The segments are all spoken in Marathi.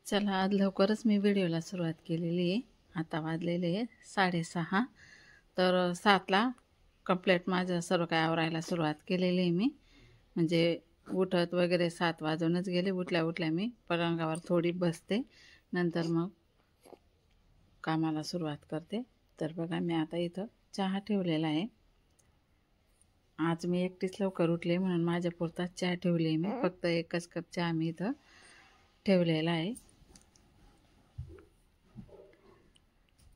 चला, आज लवकरच मी व्हिडिओला सुरुवात केलेली आहे. आता वाजलेले आहे 6:30. तर 7ला कंप्लीट माझं सर्व काय आवरायला सुरुवात केलेली आहे मी. म्हणजे उठत वगैरे 7 वाजूनच गेले. उठल्या उठल्या मी पलंगावर थोडी बसते, नंतर मग कामाला सुरुवात करते. तर बघा, मी आता इथं चहा ठेवलेला आहे. आज मी एकटीच लवकर उठले म्हणून माझ्या पुरताच चहा ठेवली मी. फक्त एकच कप चहा मी इथं ठेवलेला आहे.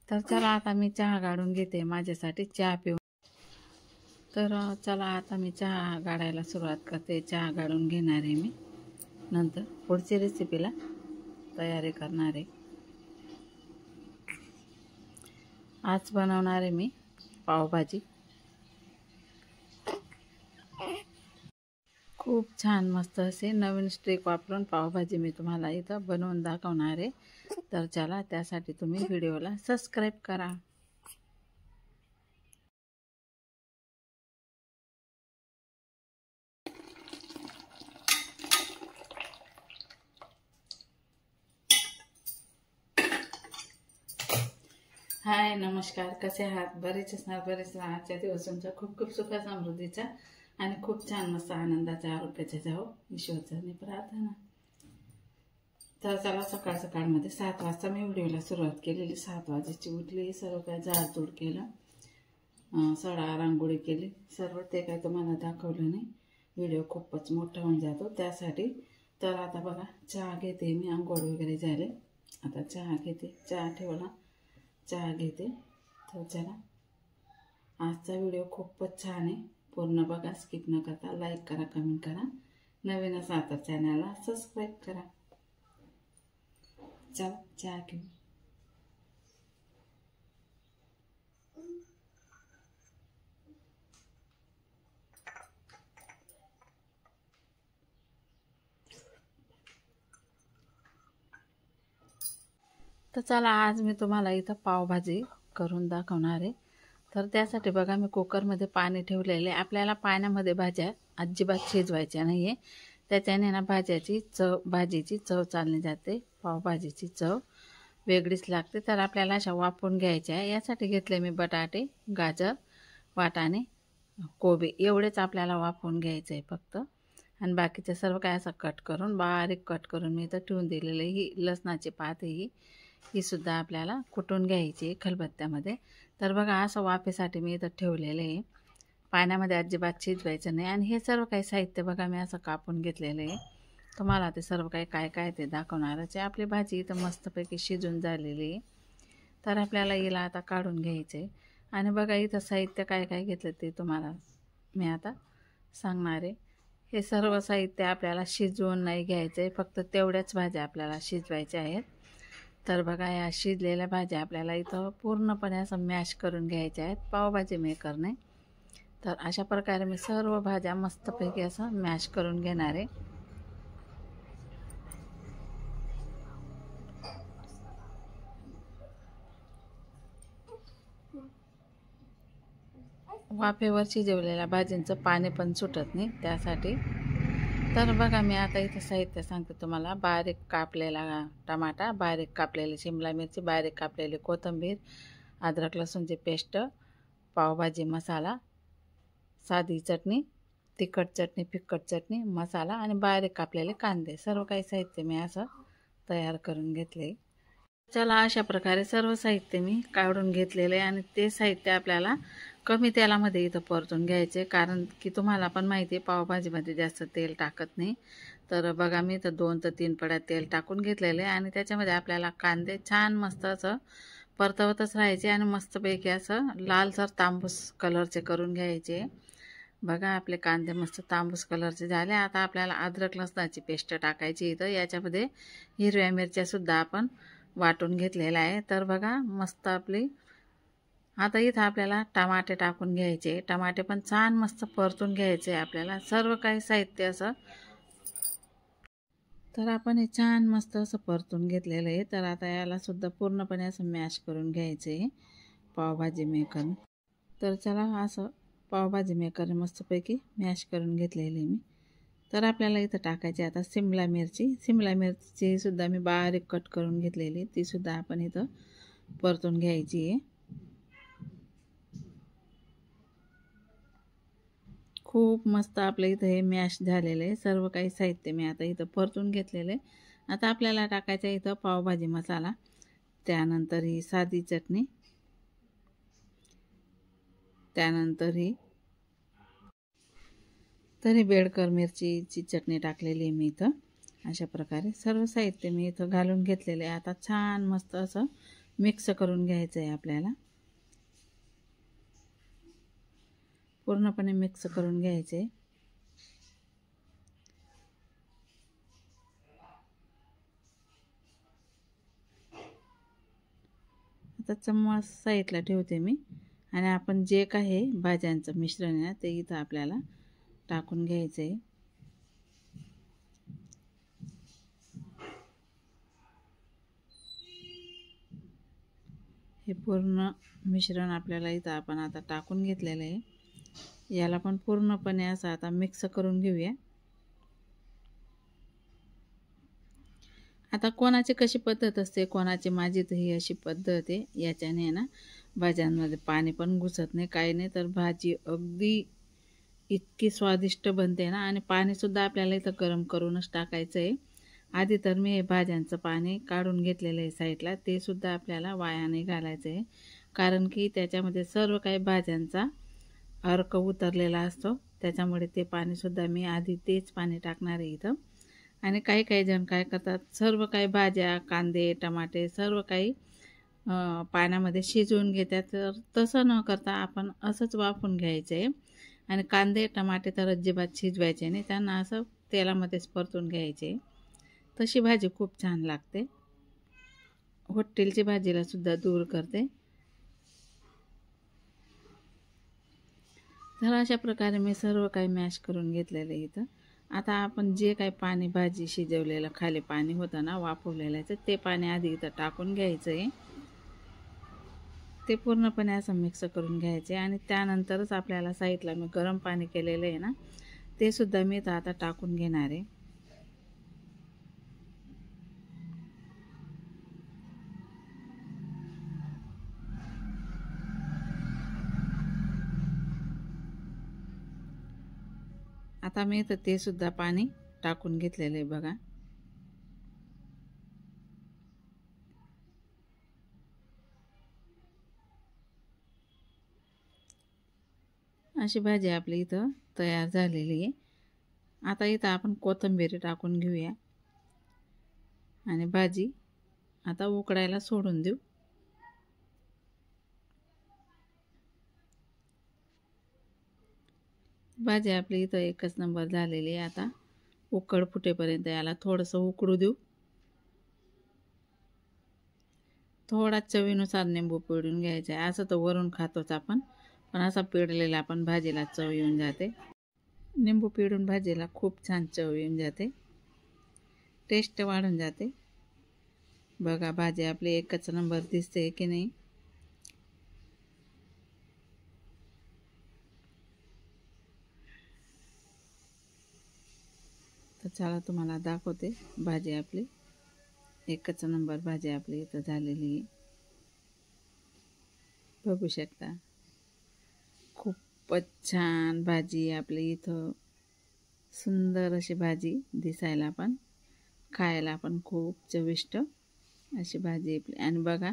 तर चला, आता मी चहा गाळून घेते, माझ्यासाठी चहा पिऊन. तर चला, आता मी चहा गाळायला सुरुवात करते. चहा गाळून घेणार आहे मी, नंतर पुढची रेसिपीला तयारी करणार आहे. आज बनवणार आहे मी पावभाजी. खूप छान मस्त असे नवीन स्ट्रिक वापरून पावभाजी मी तुम्हाला इथं बनवून दाखवणार आहे. तर चला, त्यासाठी तुम्ही व्हिडिओला सबस्क्राईब करा. हाय, नमस्कार, कसे आहात? बरेच असणार, बरेच आजच्या दिवस तुमचा खूप खूप सुख समृद्धीचा आणि खूप छान मस्त आनंदाच्या आरोग्याच्या जावो, ईश्वरचरणी प्रार्थना. तर चला, सकाळ सकाळमध्ये 7 वाजता मी व्हिडिओला सुरुवात केलेली. 7 वाजेची उठली, सर्व काय झाडझूड केलं, सडा रांगोळी केली, सर्व ते काय तुम्हाला दाखवलं नाही. व्हिडिओ खूपच मोठा होऊन जातो त्यासाठी. तर आता बघा, चहा घेते मी. आंघोळ वगैरे झाले, आता चहा घेते. चहा ठेवला, चहा घेते. तर चला, आजचा व्हिडिओ खूपच छान आहे, पूर्ण बघा, स्किप न करता. लाईक करा, कमेंट करा, नवीन असा आता चॅनलला सबस्क्राईब करा. चला, चहा घेऊ. तर चला, आज मी तुम्हाला इथं पावभाजी करून दाखवणार आहे. तर त्यासाठी बघा, मी कुकरमध्ये पाणी ठेवलेले. आपल्याला पाण्यामध्ये भाज्या अजिबात शिजवायच्या नाही आहे, त्याच्याने ना भाजीची चव चालली जाते. पावभाजीची चव वेगळीच लागते. तर आपल्याला अशा वाफवून घ्यायच्या आहे. यासाठी घेतले मी बटाटे, गाजर, वाटाणे, कोबी एवढेच आपल्याला वाफवून घ्यायचं आहे फक्त. आणि बाकीचं सर्व काय असं कट करून, बारीक कट करून मी इथं ठेवून दिलेलं. ही लसणाची पात ही सुद्धा आपल्याला कुटून घ्यायची आहे खलबत्त्यामध्ये. तर बघा, असं वाफेसाठी मी इथं ठेवलेलं आहे. पाण्यामध्ये अजिबात शिजवायचं नाही. आणि हे सर्व काही साहित्य बघा, मी असं कापून घेतलेलं आहे. तुम्हाला ते सर्व काही काय काय ते दाखवणारच आहे. आपली भाजी इथं मस्तपैकी शिजून झालेली आहे. तर आपल्याला हिला आता काढून घ्यायचं आहे. आणि बघा, इथं साहित्य काय काय घेतलं ते तुम्हाला मी आता सांगणार आहे. हे सर्व साहित्य आपल्याला शिजवून नाही घ्यायचं आहे, फक्त तेवढ्याच भाज्या आपल्याला शिजवायच्या आहेत. तर बघा, या शिजलेल्या भाज्या आपल्याला इथं पूर्णपणे असं मॅश करून घ्यायच्या आहेत पावभाजी मेकरने. तर अशा प्रकारे मी सर्व भाज्या मस्तपैकी असं मॅश करून घेणार आहे. वाफेवर शिजवलेल्या भाजींचं पाणी पण सुटत नाही त्यासाठी. तर बघा, मी आता इथं साहित्य सांगते तुम्हाला. बारीक कापलेला टमाटा, बारीक कापलेली शिमला मिरची, बारीक कापलेली कोथिंबीर, अद्रक लसूणची पेस्ट, पावभाजी मसाला, साधी चटणी, तिखट चटणी, फिक्कट चटणी, मसाला आणि बारीक कापलेले कांदे. सर्व काही साहित्य मी असं तयार करून घेतले. चला, अशा प्रकारे सर्व साहित्य मी काढून घेतलेले आहे. आणि ते साहित्य आपल्याला कमी तेलामध्ये इथं परतून घ्यायचे, कारण की तुम्हाला पण माहिती आहे पावभाजीमध्ये जास्त तेल टाकत नाही. तर बघा, मी इथं 2 ते 3 पड्या तेल टाकून घेतलेले. आणि त्याच्यामध्ये आपल्याला कांदे छान मस्त असं परतवतच राहायचे आणि मस्तपैकी असं लालसर तांबूस कलरचे करून घ्यायचे. बघा, आपले कांदे मस्त तांबूस कलरचे झाले. आता आपल्याला अद्रक लसणाची पेस्ट टाकायची इथं. याच्यामध्ये हिरव्या मिरच्यासुद्धा आपण वाटून घेतलेला आहे. तर बघा, मस्त आपली आता इथं आपल्याला टमाटे टाकून घ्यायचे. टमाटे पण छान मस्त परतून घ्यायचे आपल्याला. सर्व काही साहित्य असं तर आपण हे छान मस्त असं परतून घेतलेलं आहे. तर आता याला सुद्धा पूर्णपणे असं मॅश करून घ्यायचं आहे पावभाजी मेकर. तर चला, असं पावभाजी मेकर मस्तपैकी मॅश करून घेतलेले मी. तर आपल्याला इथं टाकायची आता शिमला मिरची. शिमला मिरची सुद्धा मी बारीक कट करून घेतलेली, ती सुद्धा आपण इथं परतून घ्यायची आहे. खूप मस्त आपलं इथं हे मॅश झालेलं आहे. सर्व काही साहित्य मी आता इथं परतून घेतलेलं आहे. आता आपल्याला टाकायचं आहे इथं पावभाजी मसाला, त्यानंतर ही साधी चटणी, त्यानंतर ही बेडकर मिरचीची चटणी टाकलेली आहे मी इथं. अशा प्रकारे सर्व साहित्य मी इथं घालून घेतलेले आहे. आता छान मस्त असं मिक्स करून घ्यायचं आहे आपल्याला. पूर्णपणे मिक्स करून घ्यायचे. आता चम्मच साईडला ठेवते मी आणि आपण जे काही भाज्यांचं मिश्रण आहे ते इथं आपल्याला टाकून घ्यायचं आहे. हे पूर्ण मिश्रण आपल्याला इथं आपण आता टाकून घेतलेलं आहे. याला पण पूर्णपणे असं आता मिक्स करून घेऊया. आता कोणाची कशी पद्धत असते, कोणाची माझी तर ही अशी पद्धत आहे. याच्याने ना भाज्यांमध्ये पाणी पण घुसत नाही, काही नाही, तर भाजी अगदी इतकी स्वादिष्ट बनते ना. आणि पाणीसुद्धा आपल्याला इथं गरम करूनच टाकायचं आहे. आधी तर मी हे भाज्यांचं पाणी काढून घेतलेलं आहे साईडला, ते सुद्धा आपल्याला वाया नाही घालायचं आहे, कारण की त्याच्यामध्ये सर्व काही भाज्यांचा अर्क उतरलेला असतो. त्याच्यामुळे ते पाणीसुद्धा मी आधी तेच पाणी टाकणार आहे इथं. आणि काही काही जण काय करतात, सर्व काही भाज्या, कांदे, टमाटे सर्व काही पाण्यामध्ये शिजवून घेतात. तर तसं न करता आपण असंच वाफवून घ्यायचं आहे. आणि कांदे, टमाटे तर अजिबात शिजवायचे नाही, त्यांना असं तेलामध्येच परतून घ्यायचे. तशी भाजी खूप छान लागते, हॉटेलची भाजीला सुद्धा दूर करते. तर अशा प्रकारे मी सर्व काही मॅश करून घेतलेलं आहे इथं. आता आपण जे काही पाणी भाजी शिजवलेलं खाली पाणी होतं ना वाफवलेलं, ते पाणी आधी इथं टाकून घ्यायचं आहे. ते पूर्णपणे असं मिक्स करून घ्यायचे आणि त्यानंतरच आपल्याला साईडला मी गरम पाणी केलेलं आहे ना, ते सुद्धा मी इथं आता टाकून घेणार आहे. आता मी इथं ते सुद्धा पाणी टाकून घेतलेलं आहे बघा. अशी भाजी आपली इथं तयार झालेली आहे. आता इथं आपण कोथिंबीर टाकून घेऊया आणि भाजी आता उकडायला सोडून देऊ. भाजी आपली इथं एकच नंबर झालेली आहे. आता उकड फुटेपर्यंत याला थोडंसं उकडू देऊ. थोडा चवीनुसार निंबू पिळून घ्यायचा आहे. असं तर वरून खातोच आपण, पण असा पिळलेला आपण भाजीला चव येऊन जाते. निंबू पिळून भाजीला खूप छान चव येऊन जाते, टेस्ट वाढून जाते. बघा भाजी आपली एकच नंबर दिसते की नाही. तर चला तुम्हाला दाखवते. भाजी आपली एकच नंबर भाजी आपली इथं झालेली आहे, बघू शकता. खूपच छान भाजी आपली इथं, सुंदर अशी भाजी दिसायला पण, खायला पण खूप चविष्ट अशी भाजी आपली. आणि बघा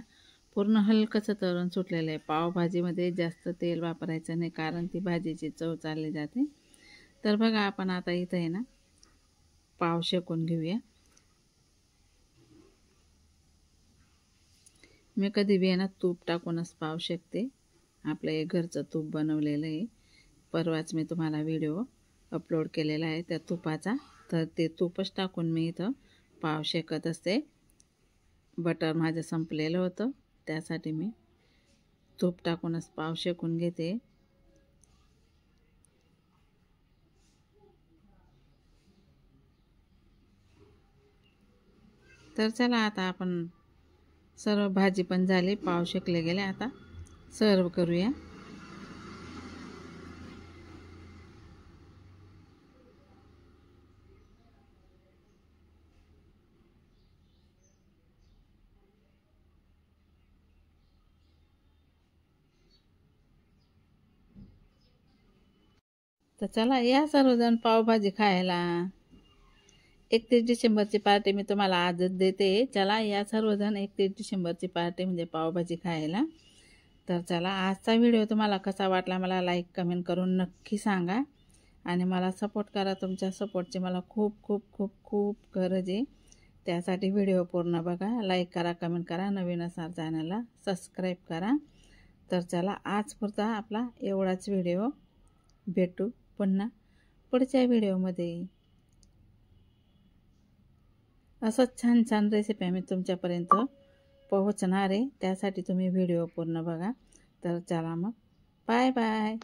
पूर्ण हलकंसं तळण सुटलेलं आहे. पावभाजीमध्ये जास्त तेल वापरायचं नाही, कारण ती भाजीची चव चालली जाते. तर बघा आपण आता इथं आहे ना पाव शेकून घेऊया. मी कधी बी आहे ना तूप टाकूनच पाव शेकते. आपलं हे घरचं तूप बनवलेलं आहे. परवाच मी तुम्हाला व्हिडिओ अपलोड केलेला आहे त्या तुपाचा, तर ते तूपच टाकून मी इथं पाव शेकत असते. बटर माझं संपलेलं होतं, त्यासाठी मी तूप टाकूनच पाव शेकून घेते. तर चला आता आपण सर्व भाजी पण झाली, पाव शेकले गेले, आता सर्व करूया. तर चला या सर्वजण पावभाजी खायला. 31 डिसेंबरची पार्टी मी तुम्हाला आजच देते. चला या सर्वजण 31 डिसेंबरची पार्टी म्हणजे पावभाजी खायला. तर चला आजचा व्हिडिओ तुम्हाला कसा वाटला मला लाईक कमेंट करून नक्की सांगा आणि मला सपोर्ट करा. तुमच्या सपोर्टची मला खूप खूप खूप खूप गरज आहे. त्यासाठी व्हिडिओ पूर्ण बघा, लाईक करा, कमेंट करा, नवीन असाल चॅनलला सबस्क्राईब करा. तर चला आज पुरता आपला एवढाच व्हिडिओ. भेटू पुन्हा पुढच्या व्हिडिओमध्ये. असंच छान छान रेसिपी आम्ही तुमच्यापर्यंत पोहोचणार आहे. त्यासाठी तुम्ही व्हिडिओ पूर्ण बघा. तर चला मग बाय बाय.